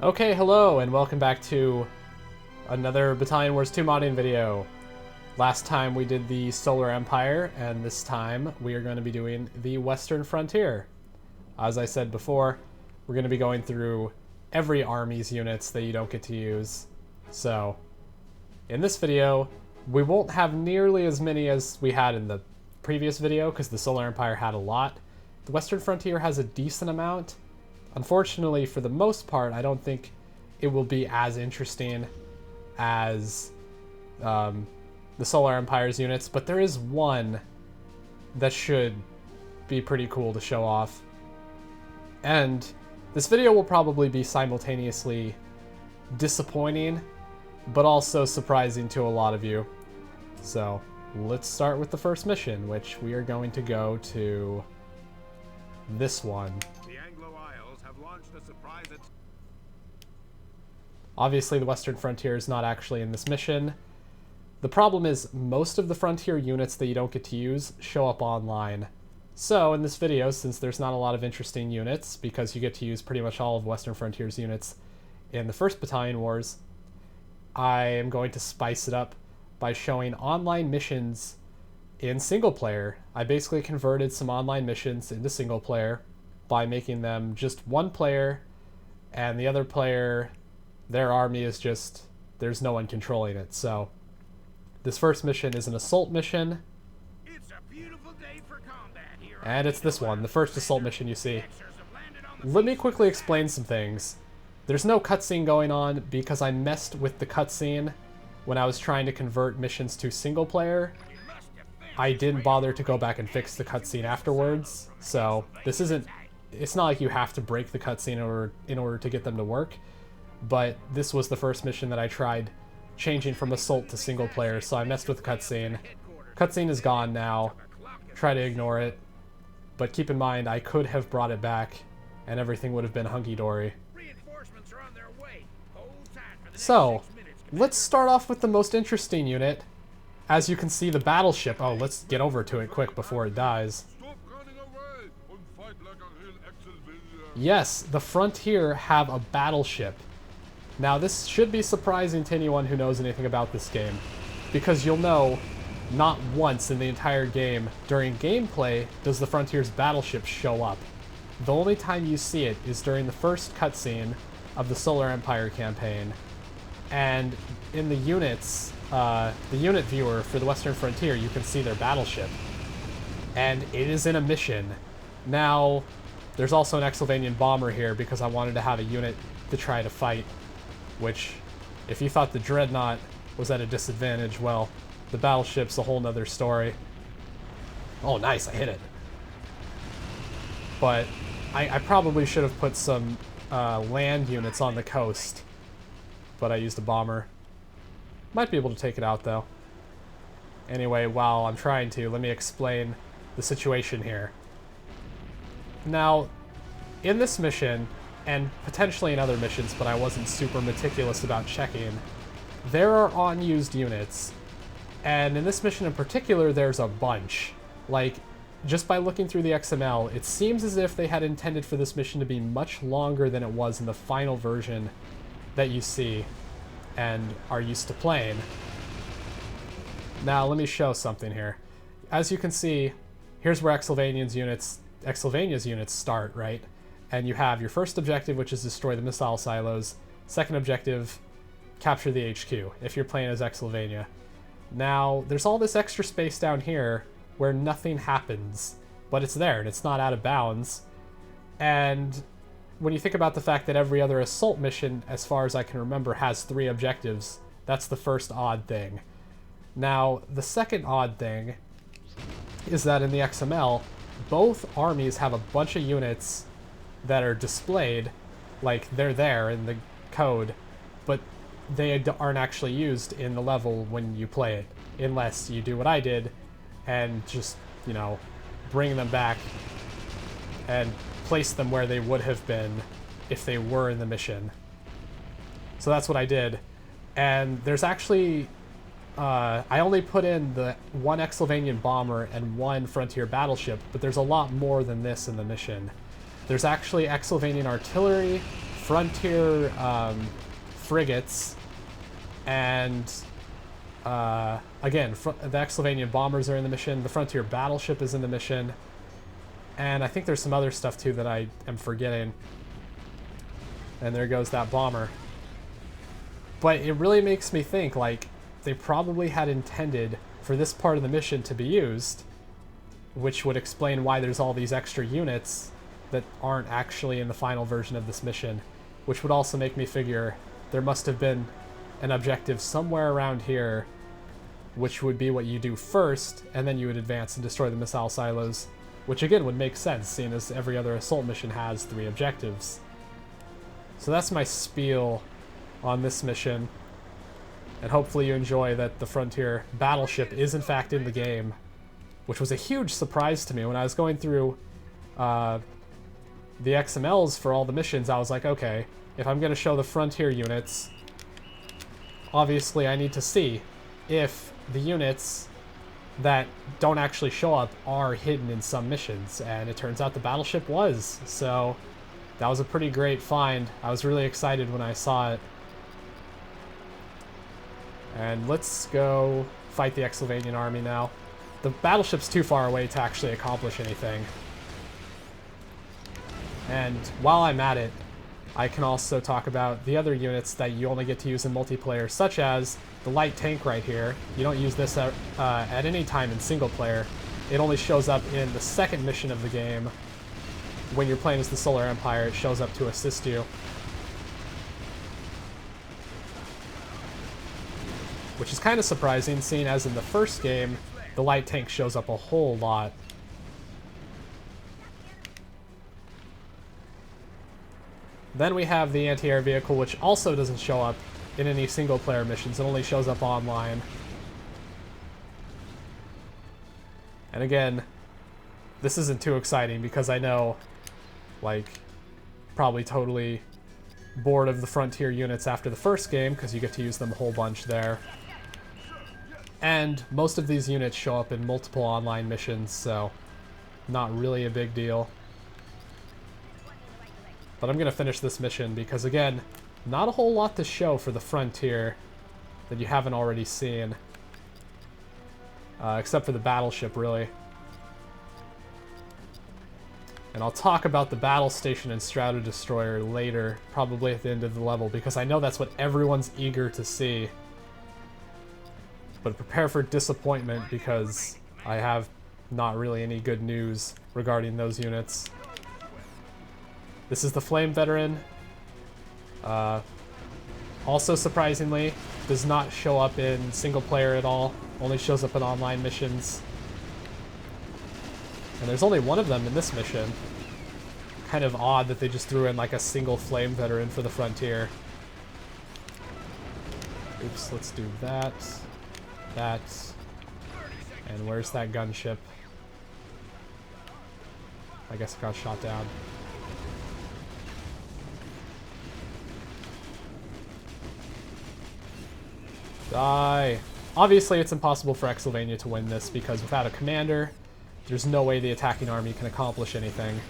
Okay, hello, and welcome back to another Battalion Wars 2 modding video. Last time we did the Solar Empire, and this time we are going to be doing the Western Frontier. As I said before, we're going to be going through every army's units that you don't get to use. So, in this video, we won't have nearly as many as we had in the previous video, because the Solar Empire had a lot. The Western Frontier has a decent amount. Unfortunately, for the most part, I don't think it will be as interesting as the Solar Empire's units, but there is one that should be pretty cool to show off. And this video will probably be simultaneously disappointing, but also surprising to a lot of you. So let's start with the first mission, which we are going to go to this one. Obviously, the Western Frontier is not actually in this mission. The problem is most of the Frontier units that you don't get to use show up online. So in this video, since there's not a lot of interesting units, because you get to use pretty much all of Western Frontier's units in the first Battalion Wars, I am going to spice it up by showing online missions in single player. I basically converted some online missions into single player by making them just one player, and the other player, their army is just, there's no one controlling it. So this first mission is an assault mission. It's a beautiful day for combat here. And it's this one, the first assault mission you see. Let me quickly explain some things. There's no cutscene going on because I messed with the cutscene when I was trying to convert missions to single player. I didn't bother to go back and fix the cutscene afterwards. So this isn't, it's not like you have to break the cutscene in order to get them to work. But this was the first mission that I tried changing from assault to single player, so I messed with the cutscene. Cutscene is gone now. Try to ignore it. But keep in mind, I could have brought it back, and everything would have been hunky-dory. So, let's start off with the most interesting unit. As you can see, the Battleship. Oh, let's get over to it quick before it dies. Yes, the Frontier have a Battleship. Now, this should be surprising to anyone who knows anything about this game, because you'll know not once in the entire game during gameplay does the Frontier's battleship show up. The only time you see it is during the first cutscene of the Solar Empire campaign, and in the units, the unit viewer for the Western Frontier, you can see their battleship, and it is in a mission. Now, there's also an Exylvanian bomber here because I wanted to have a unit to try to fight. Which, if you thought the dreadnought was at a disadvantage, well, the battleship's a whole nother story. Oh, nice, I hit it. But I probably should have put some land units on the coast, but I used a bomber. Might be able to take it out, though. Anyway, while I'm trying to, let me explain the situation here. Now, in this mission, and potentially in other missions, but I wasn't super meticulous about checking, there are unused units. And in this mission in particular, there's a bunch. Like, just by looking through the XML, it seems as if they had intended for this mission to be much longer than it was in the final version that you see and are used to playing. Now, let me show something here. As you can see, here's where Exylvania's units start, right? And you have your first objective, which is destroy the missile silos. Second objective, capture the HQ, if you're playing as Exylvania. Now, there's all this extra space down here where nothing happens, but it's there, and it's not out of bounds. And when you think about the fact that every other assault mission, as far as I can remember, has 3 objectives, that's the first odd thing. Now, the second odd thing is that in the XML, both armies have a bunch of units that are displayed, like they're there in the code, but they aren't actually used in the level when you play it, unless you do what I did and just, you know, bring them back and place them where they would have been if they were in the mission. So that's what I did. And there's actually, I only put in the 1 Exylvanian bomber and 1 Frontier battleship, but there's a lot more than this in the mission. There's actually Exylvanian artillery, frontier frigates, and again, the Exylvanian bombers are in the mission. The frontier battleship is in the mission, and I think there's some other stuff too that I am forgetting. And there goes that bomber. But it really makes me think, like, they probably had intended for this part of the mission to be used, which would explain why there's all these extra units that aren't actually in the final version of this mission, which would also make me figure there must have been an objective somewhere around here, which would be what you do first, and then you would advance and destroy the missile silos, which again would make sense, seeing as every other assault mission has 3 objectives. So that's my spiel on this mission, and hopefully you enjoy that the Frontier Battleship is in fact in the game, which was a huge surprise to me. When I was going through the XMLs for all the missions, I was like, okay, if I'm going to show the Frontier units, obviously I need to see if the units that don't actually show up are hidden in some missions, and it turns out the Battleship was, so that was a pretty great find. I was really excited when I saw it. And let's go fight the Exylvanian army now. The battleship's too far away to actually accomplish anything. And while I'm at it, I can also talk about the other units that you only get to use in multiplayer, such as the light tank right here. You don't use this at any time in single player. It only shows up in the second mission of the game. When you're playing as the Solar Empire, it shows up to assist you. Which is kind of surprising, seeing as in the first game, the light tank shows up a whole lot. Then we have the anti-air vehicle, which also doesn't show up in any single-player missions. It only shows up online. And again, this isn't too exciting because I know, like, probably totally bored of the Frontier units after the first game because you get to use them a whole bunch there. And most of these units show up in multiple online missions, so not really a big deal. But I'm going to finish this mission because, again, not a whole lot to show for the Frontier that you haven't already seen. Except for the battleship, really. And I'll talk about the battle station and Strato Destroyer later, probably at the end of the level, because I know that's what everyone's eager to see. But prepare for disappointment because I have not really any good news regarding those units. This is the Flame Veteran. Also, surprisingly, does not show up in single player at all. Only shows up in online missions. And there's only one of them in this mission. Kind of odd that they just threw in like a single Flame Veteran for the Frontier. Oops, let's do that. That. And where's that gunship? I guess it got shot down. Die. Obviously, it's impossible for Exylvania to win this because without a commander, there's no way the attacking army can accomplish anything.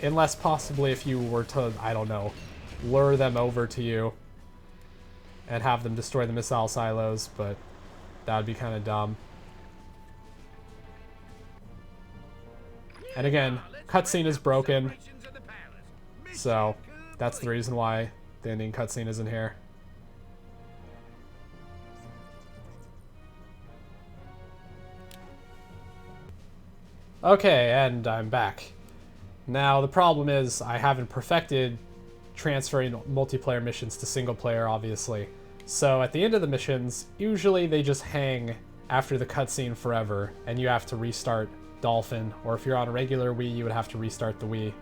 Unless possibly if you were to, I don't know, lure them over to you and have them destroy the missile silos, but that would be kind of dumb. And again, cutscene is broken, so that's the reason why the ending cutscene isn't here. Okay, and I'm back. Now, the problem is I haven't perfected transferring multiplayer missions to single player, obviously. So at the end of the missions, usually they just hang after the cutscene forever, and you have to restart Dolphin, or if you're on a regular Wii, you would have to restart the Wii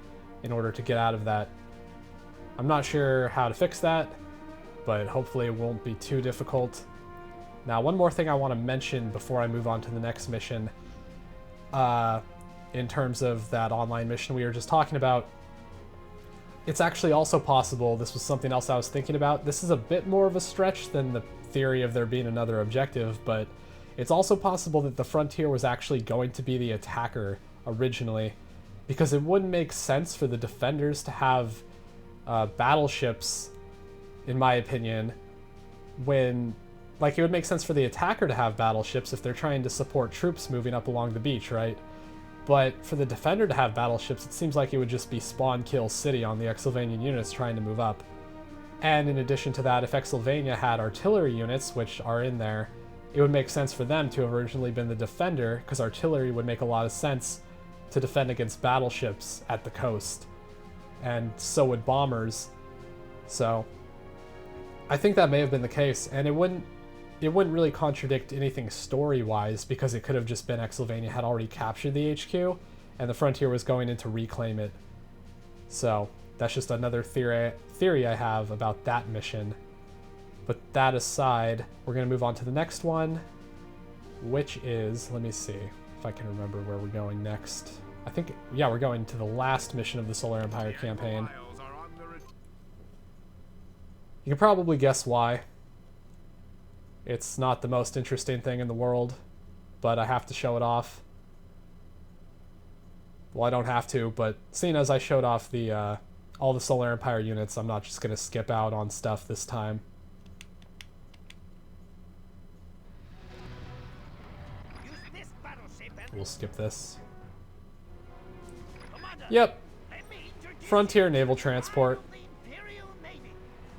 in order to get out of that. I'm not sure how to fix that, but hopefully it won't be too difficult. Now, one more thing I want to mention before I move on to the next mission. In terms of that online mission we were just talking about, it's actually also possible, this was something else I was thinking about, this is a bit more of a stretch than the theory of there being another objective, but it's also possible that the Frontier was actually going to be the attacker originally, because it wouldn't make sense for the defenders to have battleships, in my opinion, when, like, it would make sense for the attacker to have battleships if they're trying to support troops moving up along the beach, right? But for the defender to have battleships, it seems like it would just be spawn kill city on the Exylvanian units trying to move up. And in addition to that, if Exylvania had artillery units, which are in there, it would make sense for them to have originally been the defender, because artillery would make a lot of sense to defend against battleships at the coast. And so would bombers. So I think that may have been the case, and it wouldn't really contradict anything story-wise, because it could have just been Exylvania had already captured the HQ, and the Frontier was going in to reclaim it. So that's just another theory I have about that mission. But that aside, we're going to move on to the next one, which is, let me see if I can remember where we're going next. I think, yeah, we're going to the last mission of the Solar Empire campaign. You can probably guess why. It's not the most interesting thing in the world, but I have to show it off. Well, I don't have to, but seeing as I showed off the all the Solar Empire units, I'm not just going to skip out on stuff this time. We'll skip this. Yep. Frontier Naval Transport.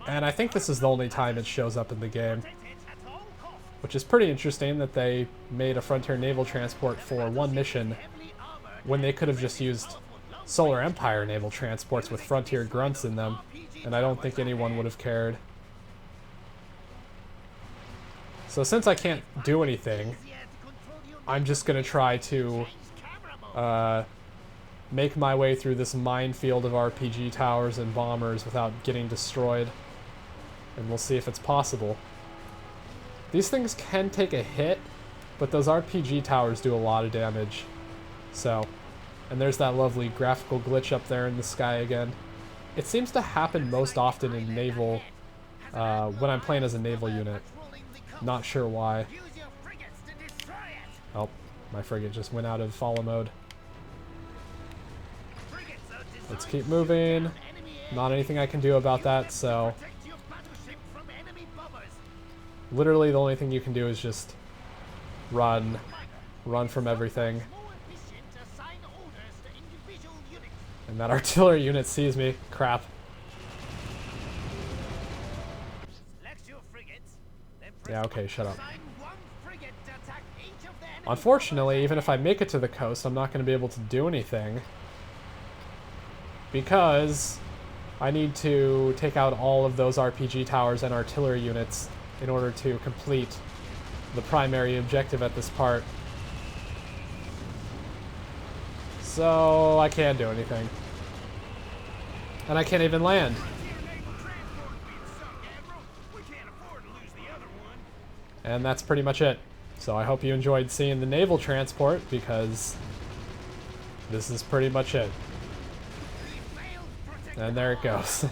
And I think this is the only time it shows up in the game. Which is pretty interesting that they made a Frontier Naval Transport for one mission when they could have just used Solar Empire Naval Transports with Frontier grunts in them. And I don't think anyone would have cared. So since I can't do anything, I'm just going to try to make my way through this minefield of RPG towers and bombers without getting destroyed. And we'll see if it's possible. These things can take a hit, but those RPG towers do a lot of damage. So, and there's that lovely graphical glitch up there in the sky again. It seems to happen most often in naval, when I'm playing as a naval unit. Not sure why. Oh, my frigate just went out of follow mode. Let's keep moving. Not anything I can do about that, so literally the only thing you can do is just run from everything. And that artillery unit sees me. Crap. Yeah, okay, shut up. Unfortunately, even if I make it to the coast, I'm not going to be able to do anything, because I need to take out all of those RPG towers and artillery units in order to complete the primary objective at this part. So I can't do anything. And I can't even land. And that's pretty much it. So I hope you enjoyed seeing the naval transport, because this is pretty much it. And there it goes.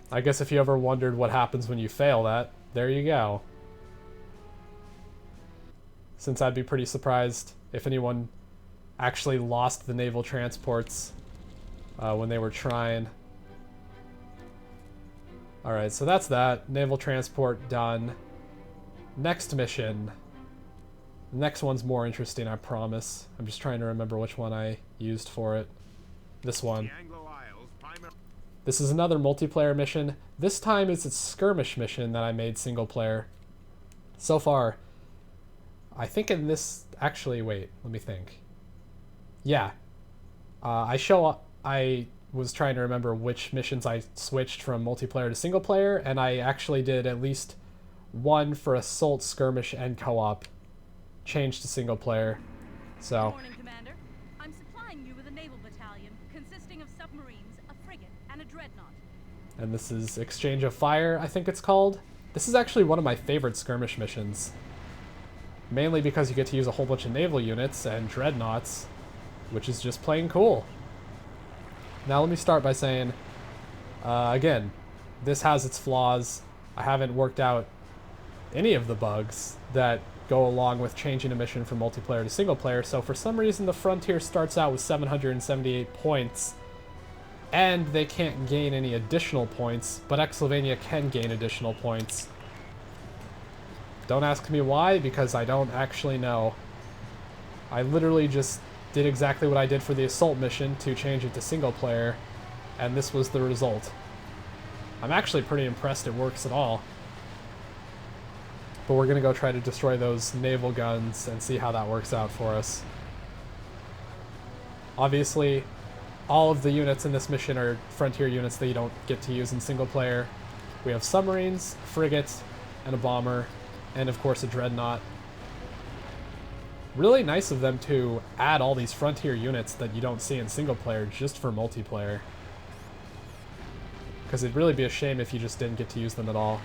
I guess if you ever wondered what happens when you fail that, there you go. Since I'd be pretty surprised if anyone actually lost the naval transports when they were trying. Alright, so that's that. Naval transport done. Next mission. The next one's more interesting, I promise. I'm just trying to remember which one I used for it. This one. This is another multiplayer mission. This time it's a skirmish mission that I made single player. So far, I think in this... Actually, wait, let me think. Yeah. I was trying to remember which missions I switched from multiplayer to single player, and I actually did at least one for assault, skirmish, and co-op. Changed to single player. So. Good morning, Commander. I'm supplying you with a naval battalion consisting of submarines, a frigate, and a dreadnought. And this is Exchange of Fire, I think it's called. This is actually one of my favorite skirmish missions. Mainly because you get to use a whole bunch of naval units and dreadnoughts, which is just plain cool. Now let me start by saying, again, this has its flaws. I haven't worked out any of the bugs that go along with changing a mission from multiplayer to single player. So for some reason, the Frontier starts out with 778 points, and they can't gain any additional points, but Exylvania can gain additional points. Don't ask me why, because I don't actually know. I literally just did exactly what I did for the Assault mission to change it to single player, and this was the result. I'm actually pretty impressed it works at all. But we're going to go try to destroy those naval guns and see how that works out for us. Obviously, all of the units in this mission are Frontier units that you don't get to use in single player. We have submarines, frigates, and a bomber, and of course a dreadnought. Really nice of them to add all these Frontier units that you don't see in single player just for multiplayer. Because it'd really be a shame if you just didn't get to use them at all.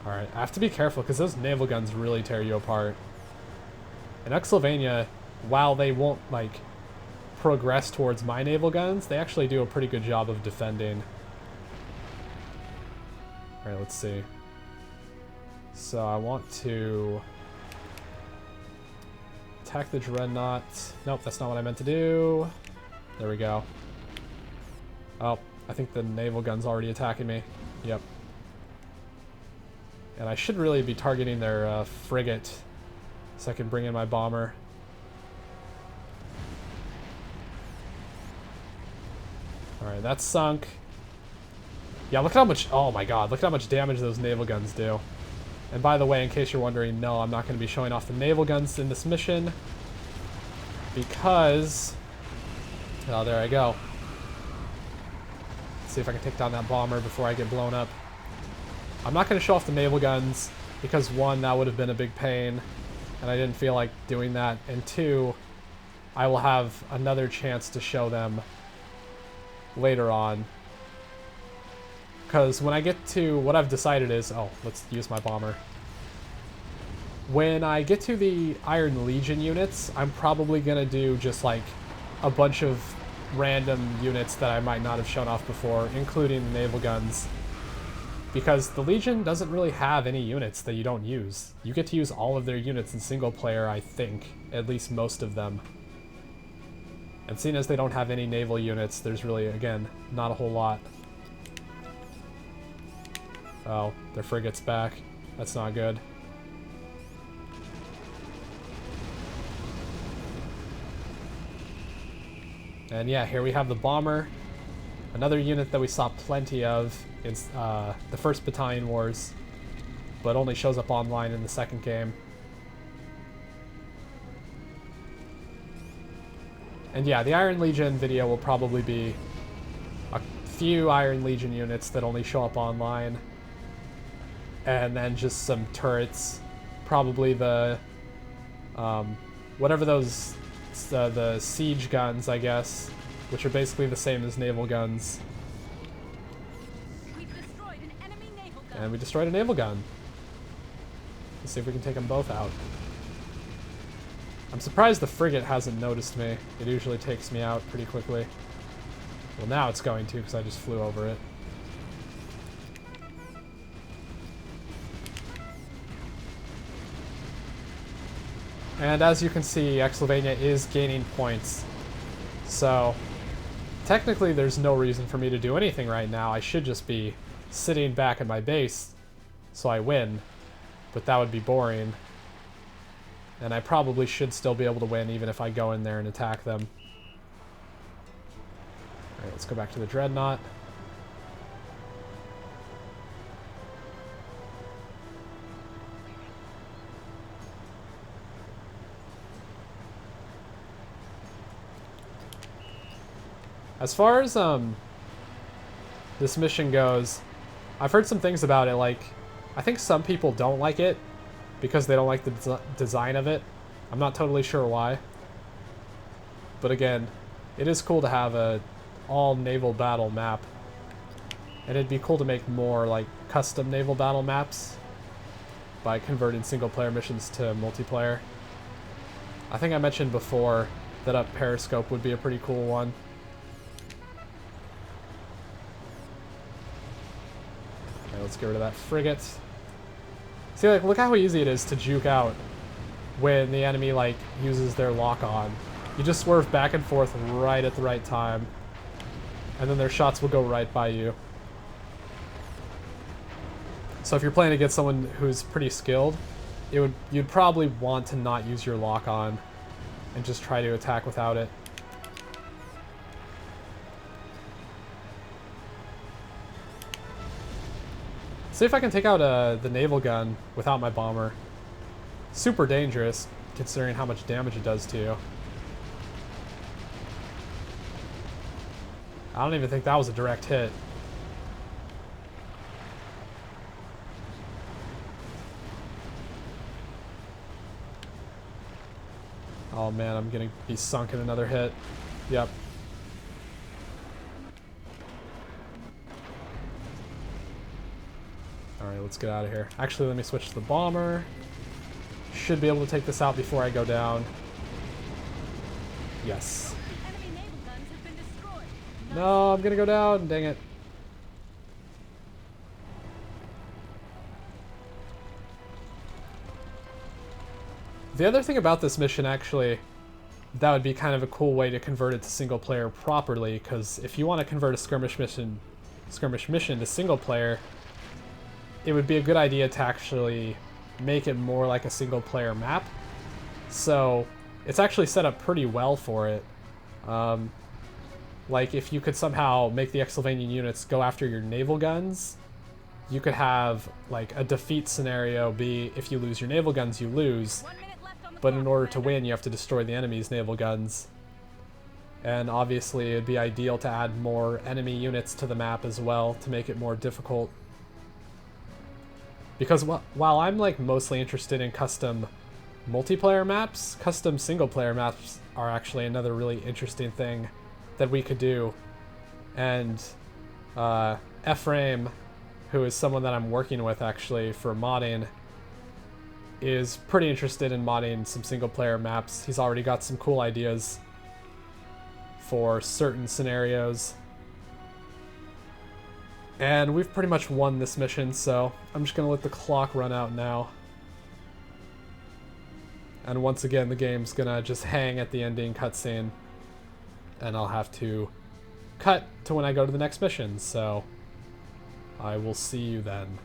Alright, I have to be careful because those naval guns really tear you apart. In Exylvania, while they won't, like, progress towards my naval guns, they actually do a pretty good job of defending. Alright, let's see. So I want to attack the dreadnought. Nope, that's not what I meant to do. There we go. Oh, I think the naval gun's already attacking me. Yep. And I should really be targeting their frigate so I can bring in my bomber. Alright, that's sunk. Yeah, look at how much... Oh my god, look at how much damage those naval guns do. And by the way, in case you're wondering, no, I'm not going to be showing off the naval guns in this mission. Because... Oh, there I go. Let's see if I can take down that bomber before I get blown up. I'm not going to show off the naval guns because, one, that would have been a big pain, and I didn't feel like doing that, and two, I will have another chance to show them later on. Because when I get to what I've decided is... Oh, let's use my bomber. When I get to the Iron Legion units, I'm probably going to do just like a bunch of random units that I might not have shown off before, including the naval guns. Because the Legion doesn't really have any units that you don't use. You get to use all of their units in single player, I think. At least most of them. And seeing as they don't have any naval units, there's really, again, not a whole lot. Oh, their frigate's back. That's not good. And yeah, here we have the bomber. Another unit that we saw plenty of in the first Battalion Wars, but only shows up online in the second game. And yeah, the Iron Legion video will probably be a few Iron Legion units that only show up online, and then just some turrets. Probably the, whatever those, the siege guns, I guess, which are basically the same as naval guns. And we destroyed a naval gun. Let's see if we can take them both out. I'm surprised the frigate hasn't noticed me. It usually takes me out pretty quickly. Well, now it's going to, because I just flew over it. And as you can see, Exylvania is gaining points. So, technically there's no reason for me to do anything right now. I should just be sitting back at my base so I win, but that would be boring. And I probably should still be able to win even if I go in there and attack them. Alright, let's go back to the dreadnought. As far as this mission goes, I've heard some things about it, like, I think some people don't like it because they don't like the design of it. I'm not totally sure why. But again, it is cool to have a all naval battle map. And it'd be cool to make more, like, custom naval battle maps by converting single player missions to multiplayer. I think I mentioned before that up Periscope would be a pretty cool one. Let's get rid of that frigate. See, like, look how easy it is to juke out when the enemy, like, uses their lock-on. You just swerve back and forth right at the right time, and then their shots will go right by you. So if you're playing against someone who's pretty skilled, you'd probably want to not use your lock-on and just try to attack without it. See if I can take out the naval gun without my bomber. Super dangerous, considering how much damage it does to you. I don't even think that was a direct hit. Oh man, I'm gonna be sunk in another hit. Yep. Alright, let's get out of here. Actually, let me switch to the bomber. Should be able to take this out before I go down. Yes. Enemy naval guns have been destroyed. No, I'm gonna go down. Dang it. The other thing about this mission, actually, that would be kind of a cool way to convert it to single player properly, because if you want to convert a skirmish mission to single player, it would be a good idea to actually make it more like a single player map. So it's actually set up pretty well for it. Like, if you could somehow make the Exylvanian units go after your naval guns, you could have like a defeat scenario be, if you lose your naval guns, you lose. 1 minute left on the But in clock, order to Commander. win, you have to destroy the enemy's naval guns. And obviously, it'd be ideal to add more enemy units to the map as well to make it more difficult. Because while I'm like mostly interested in custom multiplayer maps, custom single player maps are actually another really interesting thing that we could do. And Ephraim, who is someone that I'm working with actually for modding, is pretty interested in modding some single player maps. He's already got some cool ideas for certain scenarios. And we've pretty much won this mission, so I'm just gonna let the clock run out now. And once again, the game's gonna just hang at the ending cutscene, and I'll have to cut to when I go to the next mission, so I will see you then.